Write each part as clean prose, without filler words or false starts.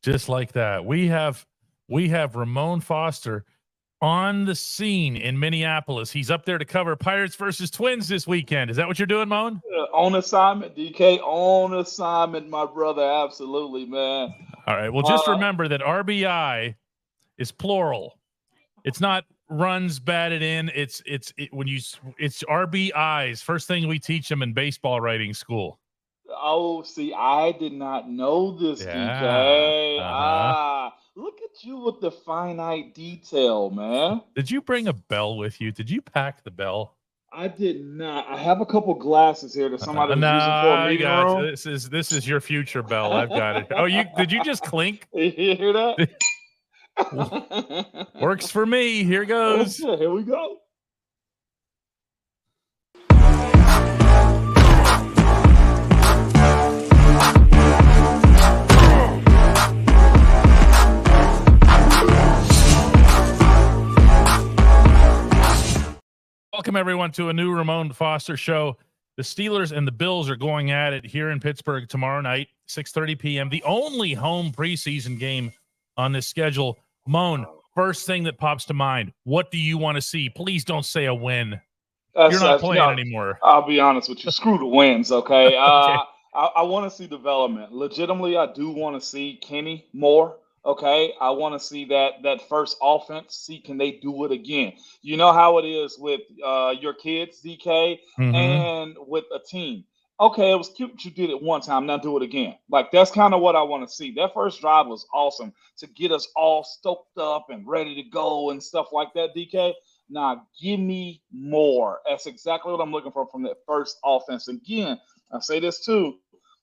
Just like that. We have Ramon Foster on the scene in Minneapolis. He's up there to cover Pirates versus Twins this weekend. Is that what you're doing, Moan? On assignment, DK. On assignment, my brother. Absolutely, man. All right. Well, just remember that RBI is plural. It's not runs batted in. It's RBIs. First thing we teach them in baseball writing school. Oh, see, I did not know this, DK. Look at you with the finite detail, man. Did you bring a bell with you? Did you pack the bell? I did not. I have a couple glasses here that somebody was using for a meeting room. This is your future bell. I've got it. Oh, did you just clink? You hear that? Works for me. Here goes. Here we go. Welcome, everyone, to a new Ramon Foster show. The Steelers and the Bills are going at it here in Pittsburgh tomorrow night, 6:30 p.m., the only home preseason game on this schedule. Moan, first thing that pops to mind, what do you want to see? Please don't say a win. You're not playing anymore. I'll be honest with you. Screw the wins, okay? Okay. I want to see development. Legitimately, I do want to see Kenny more. Okay, I want to see that first offense. See, can they do it again? You know how it is with your kids, DK, and with a team. Okay, it was cute you did it one time. Now do it again. Like, that's kind of what I want to see. That first drive was awesome to get us all stoked up and ready to go and stuff like that, DK. Now, give me more. That's exactly what I'm looking for from that first offense. Again, I say this too.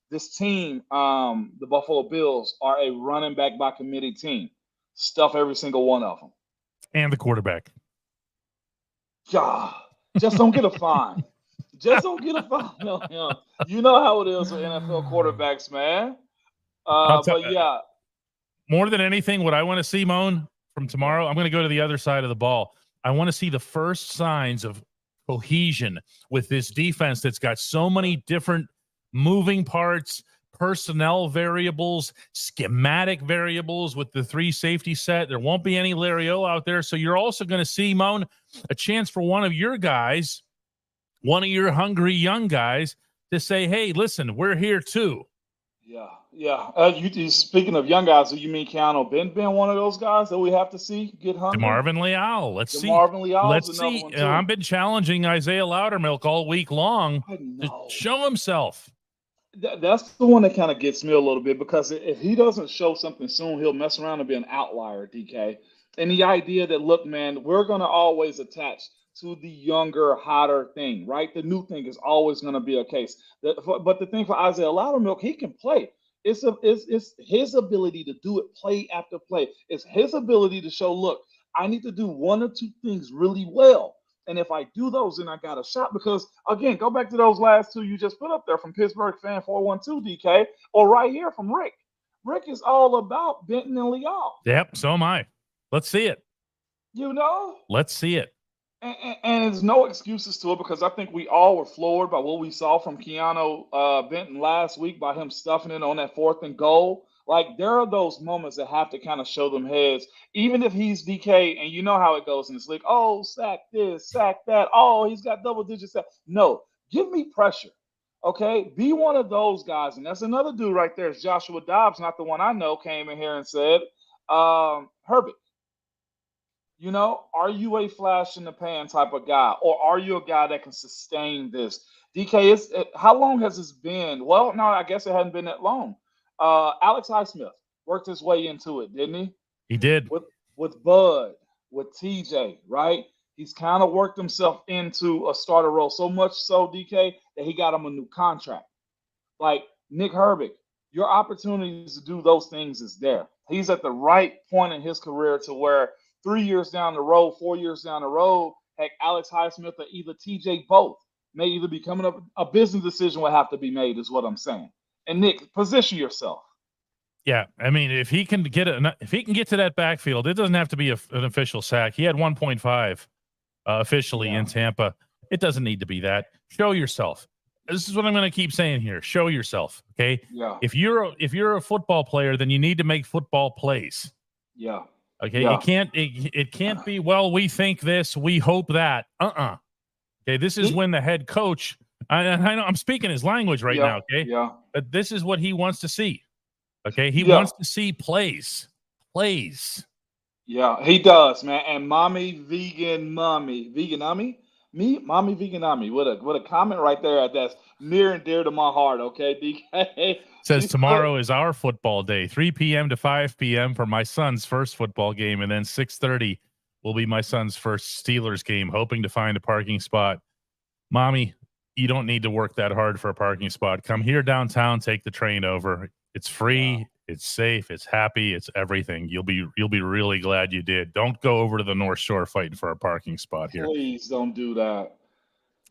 This team, the Buffalo Bills, are a running back by committee team. Stuff every single one of them. And the quarterback. God, just don't get a fine. Just don't get a fine. No. You know how it is with NFL quarterbacks, man. But yeah. More than anything, what I want to see, Moan, from tomorrow, I'm going to go to the other side of the ball. I want to see the first signs of cohesion with this defense that's got so many different moving parts, personnel variables, schematic variables with the three safety set. There won't be any Larry O out there. So you're also going to see, Moan, a chance for one of your guys, one of your hungry young guys, to say, hey, listen, we're here too. Yeah. You speaking of young guys, do you mean Keanu Ben being one of those guys that we have to see get hungry? DeMarvin Leal. Let's see. Let's see. I've been challenging Isaiah Loudermilk all week long to show himself. That's the one that kind of gets me a little bit, because if he doesn't show something soon, he'll mess around and be an outlier, DK. And the idea that, look, man, we're going to always attach to the younger, hotter thing, right? The new thing is always going to be a case. But the thing for Isaiah Loudermilk, he can play. It's his ability to do it play after play. It's his ability to show, look, I need to do one or two things really well. And if I do those, then I got a shot. Because, again, go back to those last two you just put up there from Pittsburgh Fan 412, DK, or right here from Rick. Rick is all about Benton and Leal. Yep, so am I. Let's see it. You know? Let's see it. And there's no excuses to it, because I think we all were floored by what we saw from Keanu Benton last week, by him stuffing it on that 4th and goal. Like, there are those moments that have to kind of show them heads, even if he's DK, and you know how it goes in this league. Oh, sack this, sack that. Oh, he's got double-digit sack. No, give me pressure, okay? Be one of those guys. And that's another dude right there. It's Joshua Dobbs, not the one I know, came in here and said, Herbert, you know, are you a flash-in-the-pan type of guy, or are you a guy that can sustain this? DK, how long has this been? Well, no, I guess it hadn't been that long. Alex Highsmith worked his way into it, didn't he? He did. With Bud, with TJ, right? He's kind of worked himself into a starter role, so much so, DK, that he got him a new contract. Like Nick Herbig, your opportunities to do those things is there. He's at the right point in his career to where 3 years down the road, 4 years down the road, heck, Alex Highsmith or either TJ, both may either be coming up. A business decision will have to be made, is what I'm saying. And Nick, position yourself. Yeah, I mean, if he can get to that backfield, it doesn't have to be an official sack. He had 1.5 officially in Tampa. It doesn't need to be that. Show yourself. this is what I'm going to keep saying here. Show yourself, okay? Yeah. If you're a football player, then you need to make football plays. Yeah. Okay. Yeah. It can't be, well, we think this, we hope that. Okay. This is when the head coach, I know I'm speaking his language right now. Okay. Yeah. But this is what he wants to see. Okay. He Yeah. wants to see plays. Yeah, he does, man. And mommy veganami, mommy veganami. What a comment right there that's near and dear to my heart. Okay, DK Says tomorrow is our football day, 3 p.m. to 5 p.m. for my son's first football game, and then 6:30 will be my son's first Steelers game. Hoping to find a parking spot. Mommy, you don't need to work that hard for a parking spot. Come here downtown, take the train over. It's free. Wow. It's safe. It's happy. It's everything. You'll be really glad you did. Don't go over to the North Shore fighting for a parking spot here. Please don't do that.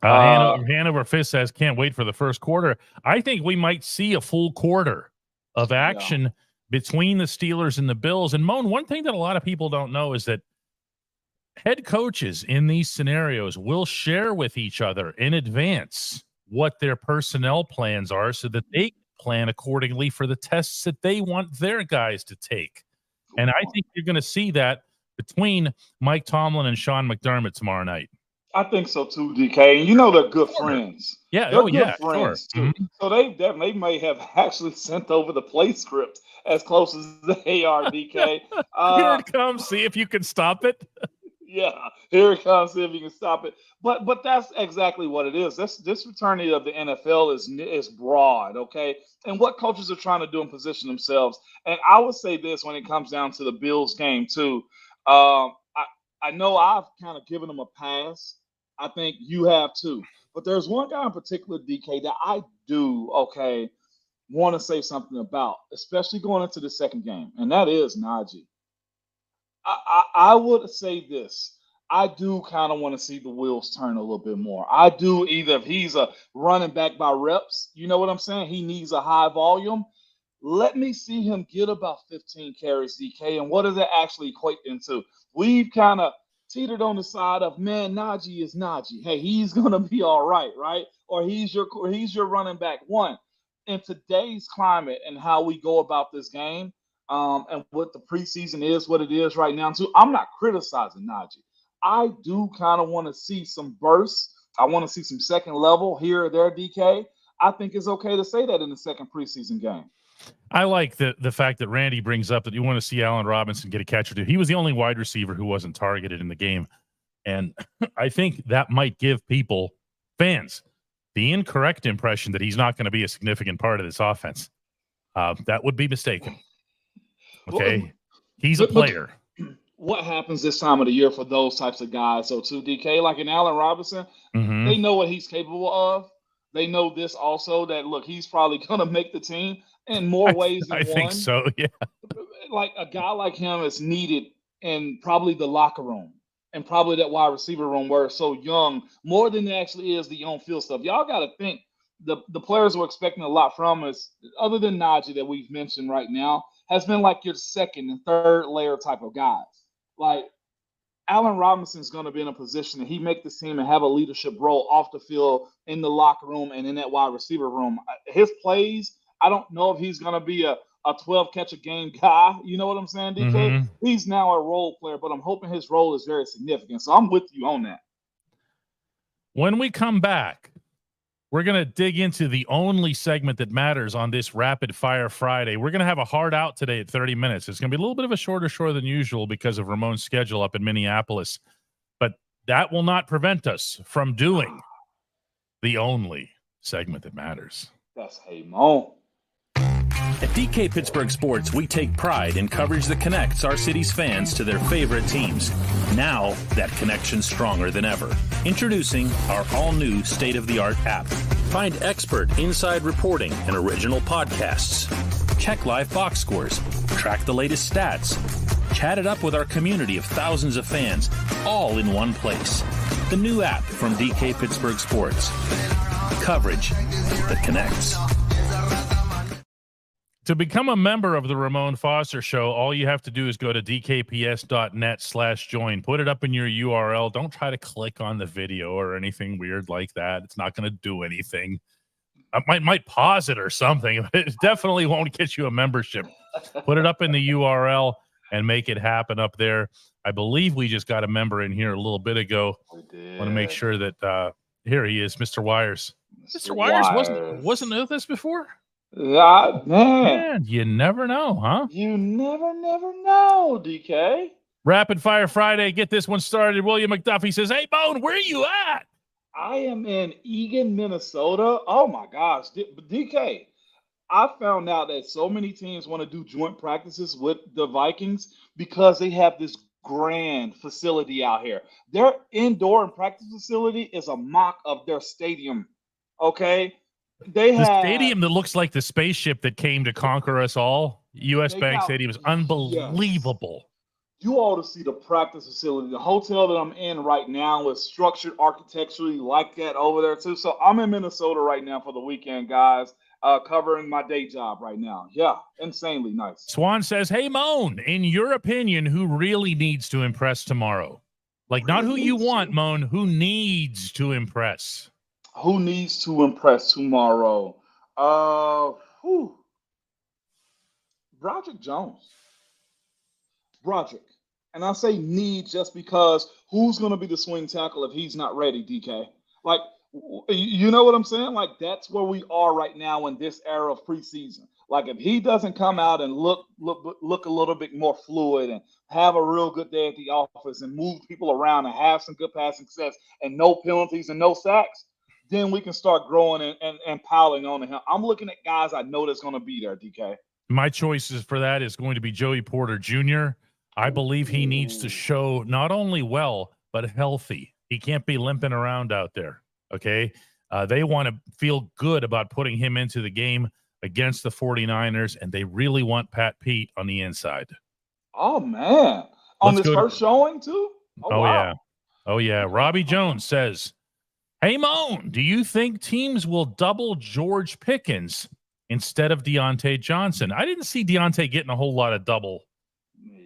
Hanover Fist says, can't wait for the first quarter. I think we might see a full quarter of action between the Steelers and the Bills. And Moan, one thing that a lot of people don't know is that head coaches in these scenarios will share with each other in advance what their personnel plans are so that they plan accordingly for the tests that they want their guys to take. And I think you're going to see that between Mike Tomlin and Sean McDermott tomorrow night. I think so too, DK. And you know they're good friends. Yeah, they're good friends sure. too. Mm-hmm. So they may have actually sent over the play script as close as they are, DK. Here it comes. See if you can stop it. Yeah, here it comes. See if you can stop it. But that's exactly what it is. This fraternity of the NFL is broad, okay? And what coaches are trying to do and position themselves. And I would say this when it comes down to the Bills game too. I know I've kind of given them a pass. I think you have too. But there's one guy in particular, DK, that I do want to say something about, especially going into the second game, and that is Najee. I would say this. I do kind of want to see the wheels turn a little bit more. I do, either if he's a running back by reps, you know what I'm saying? He needs a high volume. Let me see him get about 15 carries, DK. And what does that actually equate into? We've kind of teetered on the side of, man, Najee is Najee. Hey, he's going to be all right? Or he's your running back one. In today's climate and how we go about this game, and what the preseason is, what it is right now, too, I'm not criticizing Najee. I do kind of want to see some bursts. I want to see some second level here or there, DK. I think it's okay to say that in the second preseason game. I like the fact that Randy brings up that you want to see Allen Robinson get a catch or two. He was the only wide receiver who wasn't targeted in the game. And I think that might give fans, the incorrect impression that he's not going to be a significant part of this offense. That would be mistaken. Okay. Well, he's a player. What happens this time of the year for those types of guys? So, too, DK, like in Allen Robinson, they know what he's capable of. They know this also, that, look, he's probably going to make the team in more ways than one. I think so, yeah. Like a guy like him is needed in probably the locker room and probably that wide receiver room where it's so young, more than it actually is the on-field stuff. Y'all got to think the players we're expecting a lot from is, other than Najee that we've mentioned right now, has been like your second and third layer type of guys. Like, Allen Robinson's going to be in a position that he make this team and have a leadership role off the field, in the locker room, and in that wide receiver room. His plays, I don't know if he's going to be a 12-catch-a-game guy. You know what I'm saying, DK? Mm-hmm. He's now a role player, but I'm hoping his role is very significant. So I'm with you on that. When we come back, we're going to dig into the only segment that matters on this Rapid Fire Friday. We're going to have a hard out today at 30 minutes. It's going to be a little bit of a shorter show than usual because of Ramon's schedule up in Minneapolis. But that will not prevent us from doing the only segment that matters. That's Hey Mo. At DK Pittsburgh Sports, we take pride in coverage that connects our city's fans to their favorite teams. Now, that connection's stronger than ever. Introducing our all-new state-of-the-art app. Find expert inside reporting and original podcasts. Check live box scores. Track the latest stats. Chat it up with our community of thousands of fans, all in one place. The new app from DK Pittsburgh Sports. Coverage that connects. To become a member of the Ramon Foster Show, all you have to do is go to dkps.net/join. Put it up in your URL. Don't try to click on the video or anything weird like that. It's not going to do anything. I might pause it or something. It definitely won't get you a membership. Put it up in the URL and make it happen up there. I believe we just got a member in here a little bit ago. We did. Want to make sure that here he is, Mr. Wires. Mr. Wires wasn't with us before? Man. Man, you never know, huh? You never know, DK. Rapid Fire Friday. Get this one started. William McDuffie says, hey, Bone, where are you at? I am in Eagan, Minnesota. Oh, my gosh. DK, I found out that so many teams want to do joint practices with the Vikings because they have this grand facility out here. Their indoor and practice facility is a mock of their stadium, okay? The stadium that looks like the spaceship that came to conquer us all, US Bank Stadium, is unbelievable. Yes. You ought to see the practice facility. The hotel that I'm in right now is structured architecturally like that over there too. So I'm in Minnesota right now for the weekend, guys, covering my day job right now. Yeah, insanely nice. Swan says, hey, Moan, in your opinion, who really needs to impress tomorrow? Like, not who you want, Moan, who needs to impress? Who needs to impress tomorrow? Broderick Jones. Broderick. And I say need just because who's going to be the swing tackle if he's not ready, DK? Like, you know what I'm saying? Like, that's where we are right now in this era of preseason. Like, if he doesn't come out and look a little bit more fluid and have a real good day at the office and move people around and have some good passing success and no penalties and no sacks, then we can start growing and piling on to him. I'm looking at guys I know that's going to be there, DK. My choices for that is going to be Joey Porter Jr. I believe he needs to show not only well, but healthy. He can't be limping around out there, okay? They want to feel good about putting him into the game against the 49ers, and they really want Pat Pete on the inside. Oh, man. On this first showing, too? Oh, wow. Yeah. Oh, yeah. Robbie Jones says, hey, Moan, do you think teams will double George Pickens instead of Deontay Johnson? I didn't see Deontay getting a whole lot of double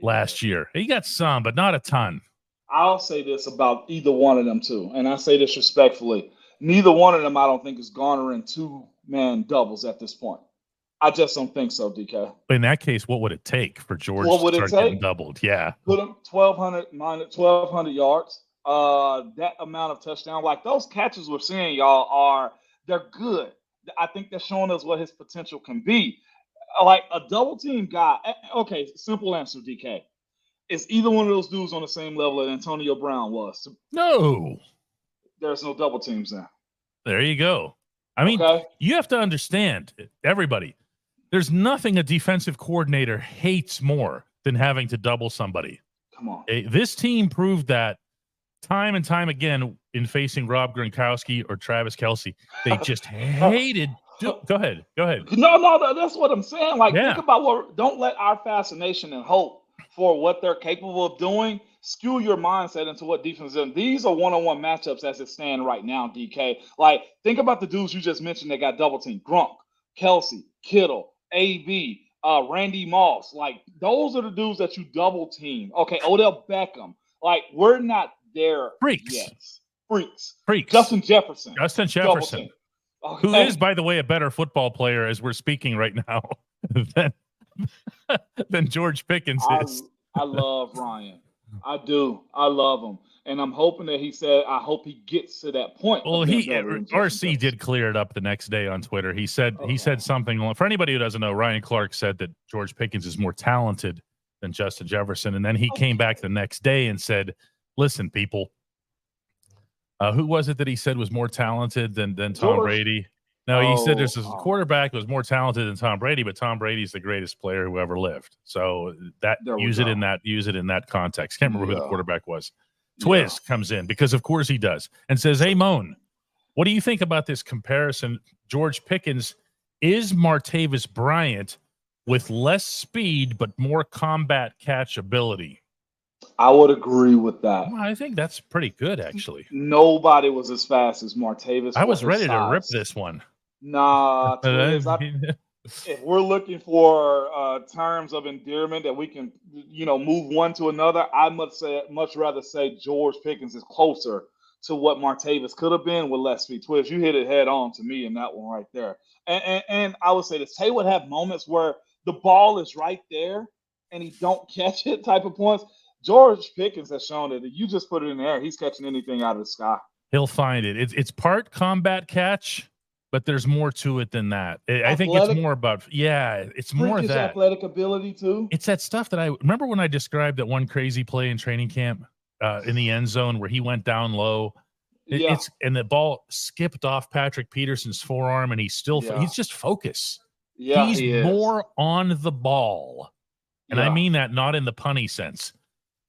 last year. He got some, but not a ton. I'll say this about either one of them, too, and I say this respectfully. Neither one of them, I don't think, is garnering two-man doubles at this point. I just don't think so, DK. In that case, what would it take for George to start getting doubled? Yeah. Put him 1,200 yards. That amount of touchdown. Like, those catches we're seeing, y'all, they're good. I think they're showing us what his potential can be. Like a double team guy. Okay, simple answer, DK. Is either one of those dudes on the same level that Antonio Brown was? No. There's no double teams there. There you go. I mean, you have to understand, everybody, there's nothing a defensive coordinator hates more than having to double somebody. Come on. This team proved that time and time again in facing Rob Gronkowski or Travis Kelce. They just hated. Go ahead. No, that's what I'm saying. Like, think about don't let our fascination and hope for what they're capable of doing skew your mindset into what defense is. These are one-on-one matchups as it stands right now, DK. Like, think about the dudes you just mentioned that got double teamed. Gronk, Kelce, Kittle, AB, Randy Moss. Like, those are the dudes that you double team. Okay, Odell Beckham. Like, we're not there yet. Freaks. Justin Jefferson. Okay. Who is, by the way, a better football player as we're speaking right now than George Pickens is. I love Ryan. I do. I love him. And I'm hoping that I hope he gets to that point. Well, RC did clear it up the next day on Twitter. He said something. For anybody who doesn't know, Ryan Clark said that George Pickens is more talented than Justin Jefferson. And then he came back the next day and said, listen, people, who was it that he said was more talented than Tom Brady? No, he said there's a quarterback who was more talented than Tom Brady, but Tom Brady's the greatest player who ever lived. So use it in that context. Can't remember who the quarterback was. Twiz comes in because of course he does and says, hey, Moan, what do you think about this comparison? George Pickens is Martavis Bryant with less speed but more combat catch ability. I would agree with that. Well, I think that's pretty good, actually. Nobody was as fast as Martavis. I was ready to rip this one. Nah, if we're looking for terms of endearment that we can, move one to another, I much rather say George Pickens is closer to what Martavis could have been with less speed. Twiz, you hit it head on to me in that one right there. And I would say this: Tay would have moments where the ball is right there and he don't catch it type of points. George Pickens has shown that if you just put it in the air, he's catching anything out of the sky. He'll find it. It's part combat catch, but there's more to it than that. I think it's more about, it's more that athletic ability too. It's that stuff that I remember when I described that one crazy play in training camp in the end zone where he went down low. And the ball skipped off Patrick Peterson's forearm, and he's just focused. Yeah, he's more on the ball, and I mean that not in the punny sense.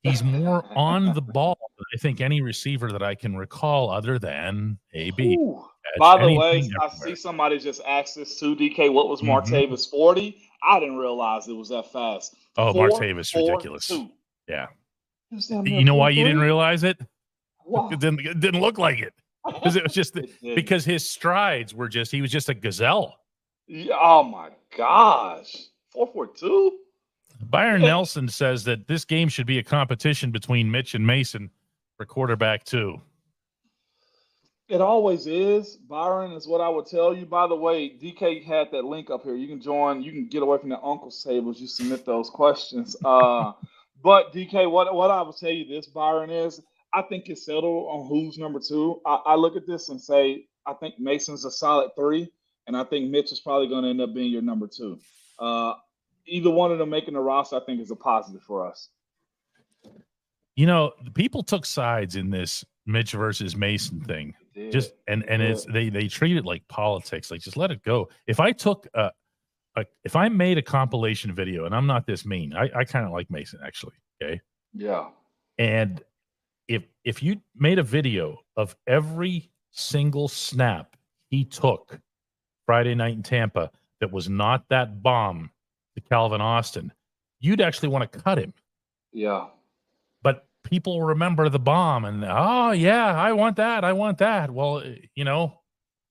He's more on the ball than I think any receiver that I can recall other than AB. By the way, I see somebody just asked this too, DK. What was Martavis 40? I didn't realize it was that fast. Oh, Martavis, ridiculous. Yeah. You know why you didn't realize it? Wow. It didn't look like it. Because it was just because his strides were he was just a gazelle. Yeah, oh my gosh. 4.42? Byron Nelson says that this game should be a competition between Mitch and Mason for quarterback too. It always is. Byron is what I would tell you. By the way, DK had that link up here. You can join. You can get away from the uncle's tables. You submit those questions. But DK, what I would tell you this, Byron, is I think it's settled on who's number 2. I look at this and say I think Mason's a solid 3, and I think Mitch is probably going to end up being your number 2. Either one of them making the roster, I think, is a positive for us. You know, people took sides in this Mitch versus Mason thing. Just they treat it like politics. Like, just let it go. If I took if I made a compilation video, and I'm not this mean, I kind of like Mason actually. Okay. Yeah. And if you made a video of every single snap he took Friday night in Tampa that was not that bomb to Calvin Austin, you'd actually want to cut him. Yeah. But people remember the bomb and, oh, yeah, I want that. I want that. Well,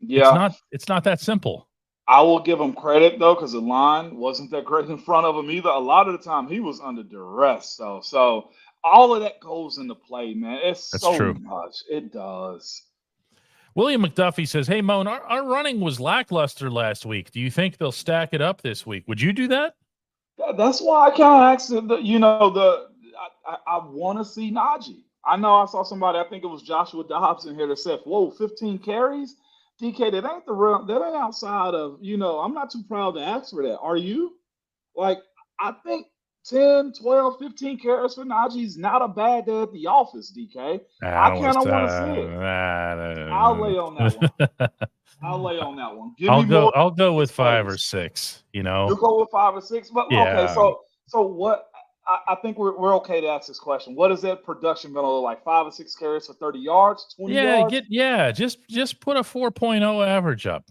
it's not that simple. I will give him credit, though, because the line wasn't that great in front of him either. A lot of the time he was under duress. So all of that goes into play, man. That's so true. Much. It does. William McDuffie says, hey, Moan, our running was lackluster last week. Do you think they'll stack it up this week? Would you do that? That's why I kind of asked I want to see Najee. I know I saw somebody, I think it was Joshua Dobbs in here that said, whoa, 15 carries? DK, that ain't outside of, I'm not too proud to ask for that. Are you? Like, I think 10, 12, 15 carries for Najee's not a bad day at the office, DK. I kind of want to see it. I'll lay on that one. I'll go with 5 or 6, You'll go with 5 or 6? But okay, so what I think we're okay to ask this question. What is that production going to look like? 5 or 6 carries for 30 yards, 20 yards? Just put a 4.0 average up.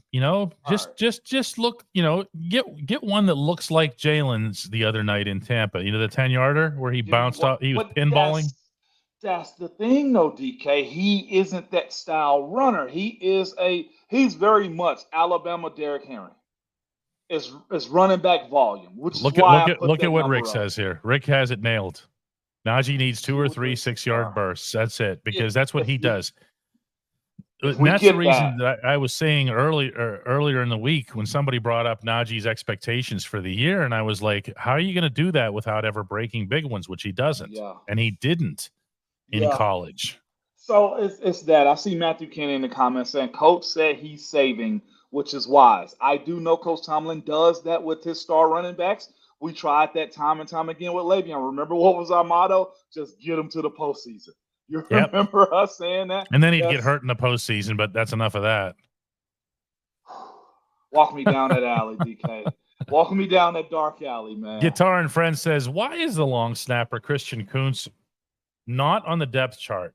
Just look. Get one that looks like Jalen's the other night in Tampa. The 10-yarder where he bounced off. He was pinballing. That's the thing, though, DK. He isn't that style runner. He's very much Alabama Derrick Henry. Is running back volume. Which look at what Rick says here. Rick has it nailed. Najee needs 2 or 3 6-yard bursts. That's it, because that's what he does. And that's the reason that I was saying earlier in the week when somebody brought up Najee's expectations for the year, and I was like, "How are you going to do that without ever breaking big ones?" Which he doesn't, and he didn't in college. So it's that. I see Matthew Kenny in the comments saying, "Coach said he's saving." Which is wise. I do know Coach Tomlin does that with his star running backs. We tried that time and time again with Le'Veon. Remember what was our motto? Just get him to the postseason. You remember us saying that? And then he'd get hurt in the postseason, but that's enough of that. Walk me down that alley, DK. Walk me down that dark alley, man. Guitar and Friend says, why is the long snapper Christian Kuntz not on the depth chart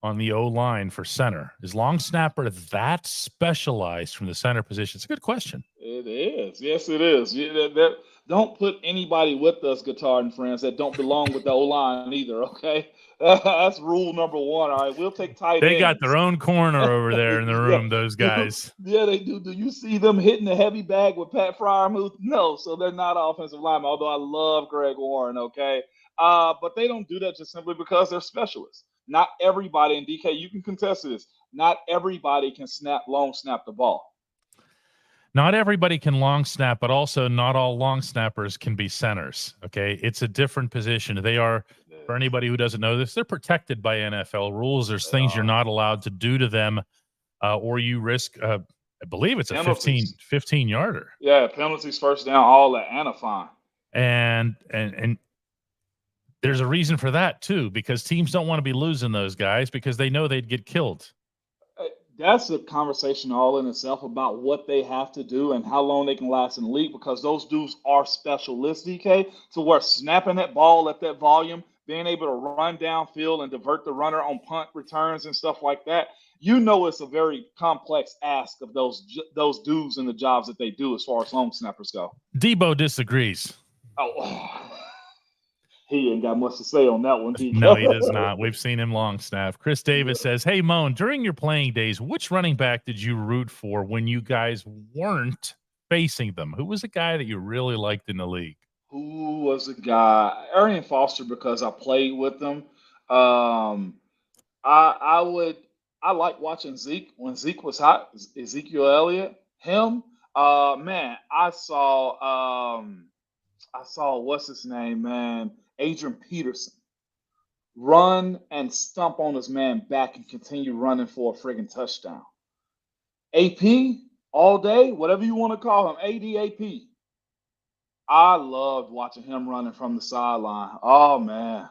on the O-line for center? Is long snapper that specialized from the center position? It's a good question. It is. Yes, it is. Don't put anybody with us, Guitar and Friends, that don't belong with the O-line either, okay? That's rule number 1. All right, we'll take tight ends. They got their own corner over there in the room, those guys. Yeah, they do. Do you see them hitting the heavy bag with Pat Fryermuth? No, so they're not offensive linemen, although I love Greg Warren, okay? But they don't do that just simply because they're specialists. Not everybody, and DK, you can contest this. Not everybody can long snap the ball. Not everybody can long snap, but also not all long snappers can be centers. Okay. It's a different position. They are, for anybody who doesn't know this, they're protected by NFL rules. There's things you're not allowed to do to them, or you risk, I believe it's a 15 yarder. Yeah. Penalties, first down, all that, and a fine. And there's a reason for that too, because teams don't want to be losing those guys because they know they'd get killed. That's a conversation all in itself about what they have to do and how long they can last in the league, because those dudes are specialists, DK, to where snapping that ball at that volume, being able to run downfield and divert the runner on punt returns and stuff like that. It's a very complex ask of those dudes and the jobs that they do as far as long snappers go. Debo disagrees. Oh, he ain't got much to say on that one. No, he does not. We've seen him long snap. Chris Davis says, hey, Moan, during your playing days, which running back did you root for when you guys weren't facing them? Who was a guy that you really liked in the league? Who was a guy? Ramon Foster, because I played with them. I like watching Zeke when Zeke was hot. Ezekiel Elliott, him. Man, I saw what's his name, man? Adrian Peterson run and stump on his man back and continue running for a friggin' touchdown. AP all day, whatever you want to call him, ADAP. I loved watching him running from the sideline. Oh, man.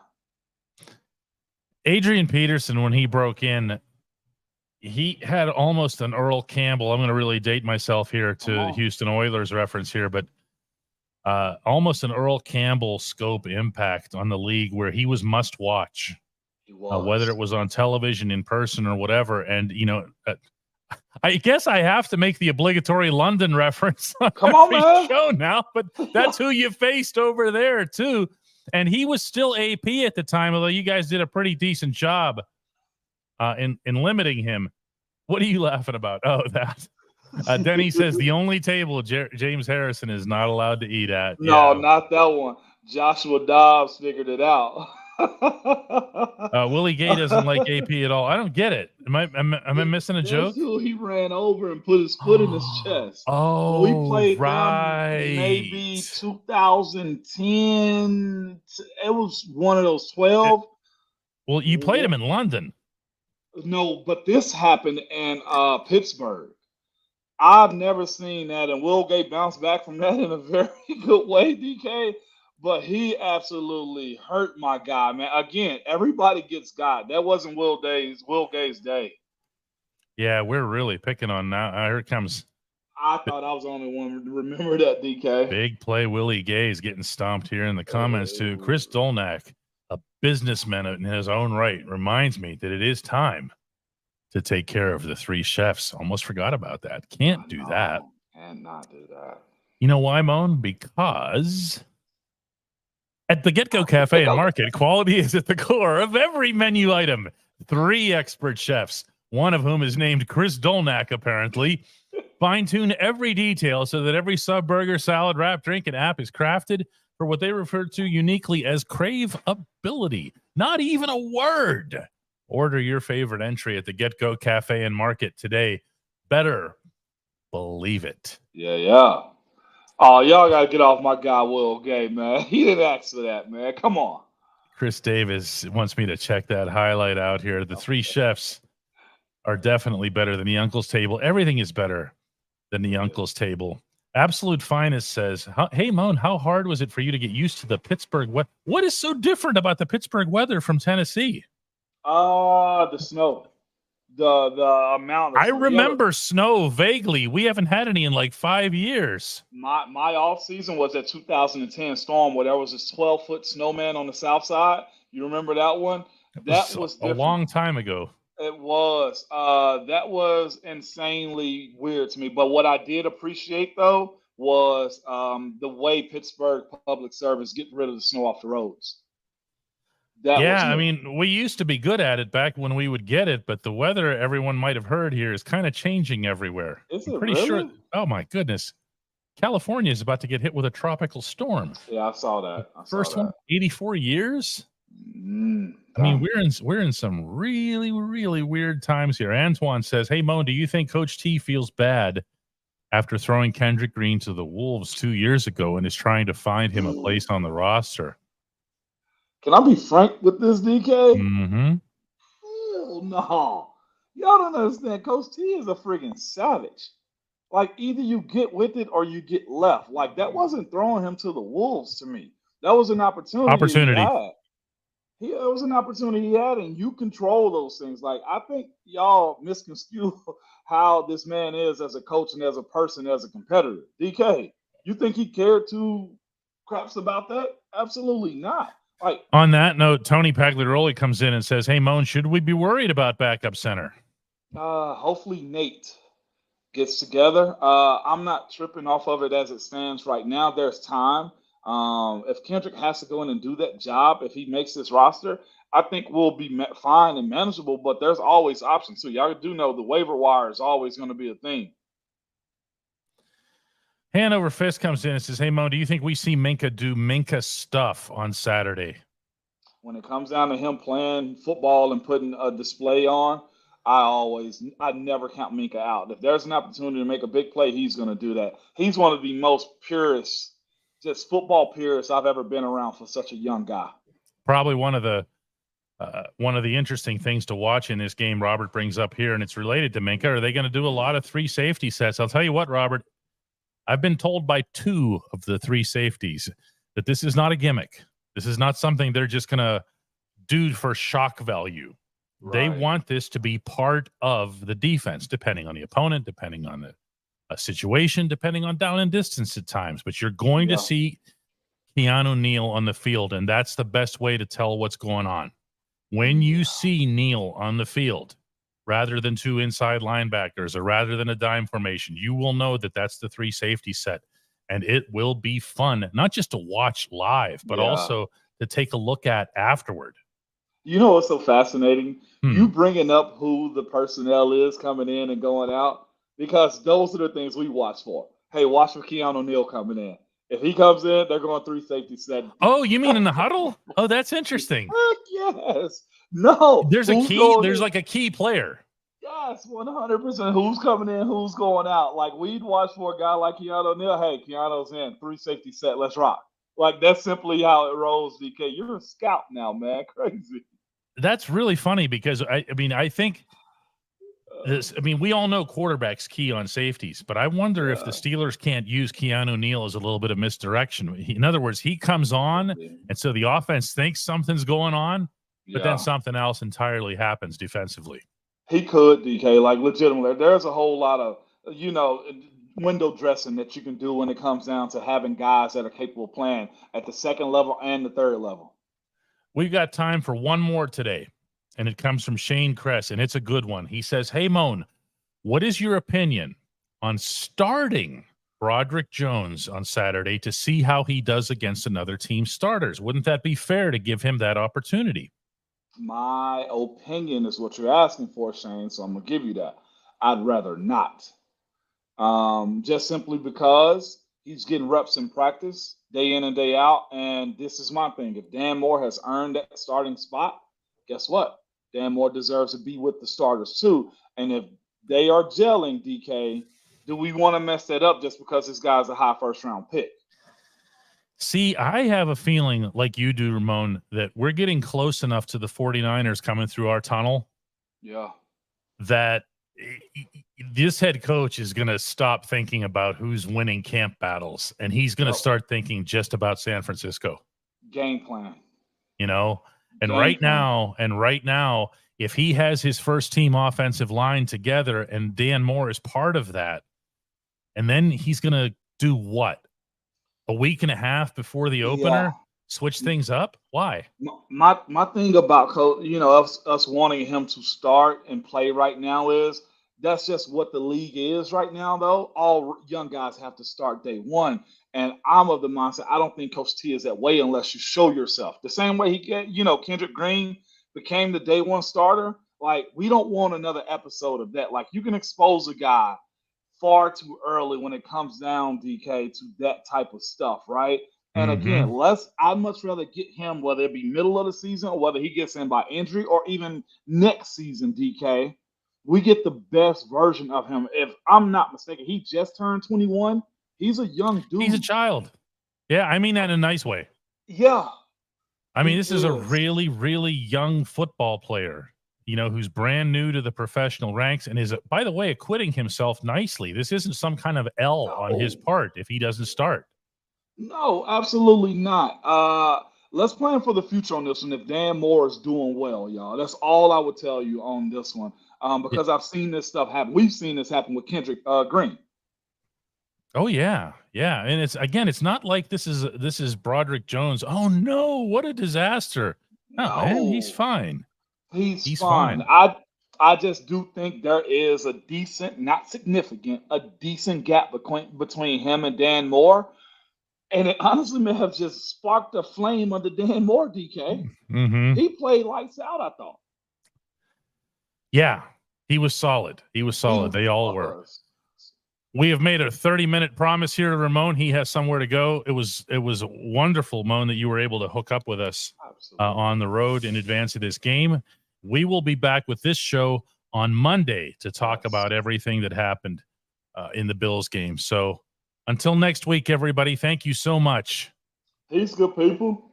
Adrian Peterson, when he broke in, he had almost an Earl Campbell. I'm going to really date myself here to the Houston Oilers reference here, but almost an Earl Campbell scope impact on the league where he was must watch, whether it was on television, in person, or whatever. And, I guess I have to make the obligatory London reference on every show now, but that's who you faced over there too. And he was still AP at the time, although you guys did a pretty decent job in limiting him. What are you laughing about? Oh, that. Denny says the only table James Harrison is not allowed to eat at. No, not that one. Joshua Dobbs figured it out. Willie Gay doesn't like AP at all. I don't get it. Am I missing a joke? He ran over and put his foot in his chest. Oh, we played right. Them maybe 2010. It was one of those 12. Well, you played him in London. No, but this happened in Pittsburgh. I've never seen that, and Will Gay bounced back from that in a very good way, DK. But he absolutely hurt my guy, man. Again, everybody gets God. That wasn't Will Gay's day. Yeah, we're really picking on now. Here it comes. I thought I was the only one to remember that, DK. Big play. Willie Gay is getting stomped here in the comments too. Chris Dolnack, a businessman in his own right, reminds me that it is time to take care of the three chefs. Almost forgot about that. Can't do that. Cannot do that. You know why, Moan? Because at the Get-Go Cafe and Market, quality is at the core of every menu item. 3 expert chefs, one of whom is named Chris Dolnack, apparently, fine-tune every detail so that every sub, burger, salad, wrap, drink, and app is crafted for what they refer to uniquely as craveability. Not even a word. Order your favorite entry at the Get-Go Cafe and Market today. Better believe it. Yeah. Oh, y'all got to get off my guy, Will Gay, man. He didn't ask for that, man. Come on. Chris Davis wants me to check that highlight out here. The 3 chefs are definitely better than the Uncle's Table. Everything is better than the Uncle's Table. Absolute Finest says, hey, Moan, how hard was it for you to get used to the Pittsburgh weather? What is so different about the Pittsburgh weather from Tennessee? The snow. The amount of I remember snow vaguely. We haven't had any in like 5 years. My off season was that 2010 storm where there was this 12-foot snowman on the south side. You remember that one? That was a long time ago. It was. That was insanely weird to me. But what I did appreciate though was the way Pittsburgh Public Service get rid of the snow off the roads. I mean, we used to be good at it back when we would get it, but the weather, everyone might have heard here, is kind of changing everywhere. Is it pretty really? sure? Oh my goodness. California is about to get hit with a tropical storm. Yeah, I saw that. First one, 84 years? I mean, we're in some really, really weird times here. Antoine says, "Hey, Mo, do you think Coach T feels bad after throwing Kendrick Green to the Wolves 2 years ago and is trying to find him a place on the roster?" Can I be frank with this, DK? Mm-hmm. Hell no. Y'all don't understand. Coach T is a friggin' savage. Like, either you get with it or you get left. Like, that wasn't throwing him to the Wolves to me. That was an opportunity. He had. It was an opportunity he had, and you control those things. Like, I think y'all misconstrue how this man is as a coach and as a person, as a competitor. DK, you think he cared two craps about that? Absolutely not. Like, on that note, Tony Pagliaroli comes in and says, "Hey, Moan, should we be worried about backup center?" Hopefully Nate gets together. I'm not tripping off of it as it stands right now. There's time. If Kendrick has to go in and do that job, if he makes this roster, I think we'll be fine and manageable, but there's always options too. Y'all do know the waiver wire is always going to be a thing. Hanover Fist comes in and says, "Hey, Mo, do you think we see Minka do Minka stuff on Saturday?" When it comes down to him playing football and putting a display on, I never count Minka out. If there's an opportunity to make a big play, he's going to do that. He's one of the most purest, just football purists I've ever been around for such a young guy. Probably one of the interesting things to watch in this game Robert brings up here, and it's related to Minka. Are they going to do a lot of 3 safety sets? I'll tell you what, Robert, I've been told by 2 of the 3 safeties that this is not a gimmick. This is not something they're just going to do for shock value. Right. They want this to be part of the defense, depending on the opponent, depending on the situation, depending on down and distance at times. But you're going to see Keanu Neal on the field, and that's the best way to tell what's going on. When you see Neal on the field, rather than 2 inside linebackers or rather than a dime formation, you will know that that's the 3 safety set. And it will be fun, not just to watch live, but also to take a look at afterward. You know what's so fascinating? You bringing up who the personnel is coming in and going out, because those are the things we watch for. Hey, watch for Keanu Neal coming in. If he comes in, they're going 3 safety set. Oh, you mean in the huddle? Oh, that's interesting. Heck yes. No. There's a key. There's like a key player. Yes, 100%. Who's coming in, who's going out. Like, we'd watch for a guy like Keanu Neal. Hey, Keanu's in. 3 safety set. Let's rock. Like, that's simply how it rolls, DK. You're a scout now, man. Crazy. That's really funny because, I think this. I mean, we all know quarterbacks key on safeties, but I wonder if the Steelers can't use Keanu Neal as a little bit of misdirection. In other words, he comes on, and so the offense thinks something's going on, but then something else entirely happens defensively. He could, DK, like legitimately. There's a whole lot of, window dressing that you can do when it comes down to having guys that are capable of playing at the 2nd level and the 3rd level. We've got time for one more today, and it comes from Shane Kress, and it's a good one. He says, "Hey, Moan, what is your opinion on starting Broderick Jones on Saturday to see how he does against another team's starters? Wouldn't that be fair to give him that opportunity?" My opinion is what you're asking for, Shane, so I'm going to give you that. I'd rather not. Just simply because he's getting reps in practice day in and day out, and this is my thing. If Dan Moore has earned that starting spot, guess what? Dan Moore deserves to be with the starters too. And if they are gelling, DK, do we want to mess that up just because this guy's a high 1st-round pick? See, I have a feeling like you do, Ramon, that we're getting close enough to the 49ers coming through our tunnel. Yeah. That this head coach is going to stop thinking about who's winning camp battles, and he's going to start thinking just about San Francisco. Game plan. And right now, if he has his first team offensive line together and Dan Moore is part of that, and then he's going to do what? A week and a half before the opener, switch things up? Why? My thing about coach, us wanting him to start and play right now is that's just what the league is right now, though. All young guys have to start day one. And I'm of the mindset, I don't think Coach T is that way unless you show yourself. The same way Kendrick Green became the day one starter. Like, we don't want another episode of that. Like, you can expose a guy far too early when it comes down, DK, to that type of stuff, right? And again, I'd much rather get him, whether it be middle of the season or whether he gets in by injury or even next season, DK. We get the best version of him. If I'm not mistaken, he just turned 21. He's a young dude. He's a child. Yeah, I mean that in a nice way. Yeah. I mean, this is a really, really young football player, who's brand new to the professional ranks and is, by the way, acquitting himself nicely. This isn't some kind of L on his part if he doesn't start. No, absolutely not. Let's plan for the future on this one. If Dan Moore is doing well, y'all, that's all I would tell you on this one. Because I've seen this stuff happen. We've seen this happen with Kendrick Green. Oh yeah, yeah, and it's not like this is Broderick Jones. Oh no, what a disaster! No, man, he's fine. He's fine. I just do think there is a decent, not significant, a decent gap between him and Dan Moore. And it honestly may have just sparked a flame under Dan Moore, DK. He played lights out, I thought. Yeah, he was solid. They all were. We have made a 30-minute promise here to Ramon. He has somewhere to go. It was wonderful, Moan, that you were able to hook up with us on the road in advance of this game. We will be back with this show on Monday to talk about everything that happened in the Bills game. So until next week, everybody, thank you so much. Peace, good people.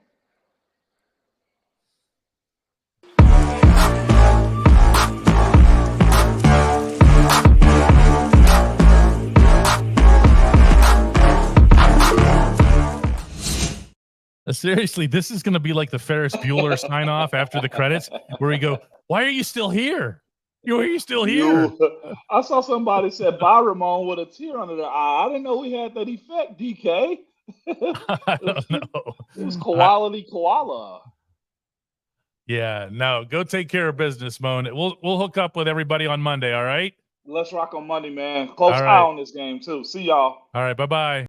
Seriously, this is going to be like the Ferris Bueller sign off after the credits where we go, why are you still here? Why are you still here? I saw somebody said, bye, Ramon, with a tear under their eye. I didn't know we had that effect, DK. I don't know. It was quality koala. Yeah, no, go take care of business, Moan. We'll hook up with everybody on Monday, all right? Let's rock on Monday, man. Close eye on this game, too. See y'all. All right, bye-bye.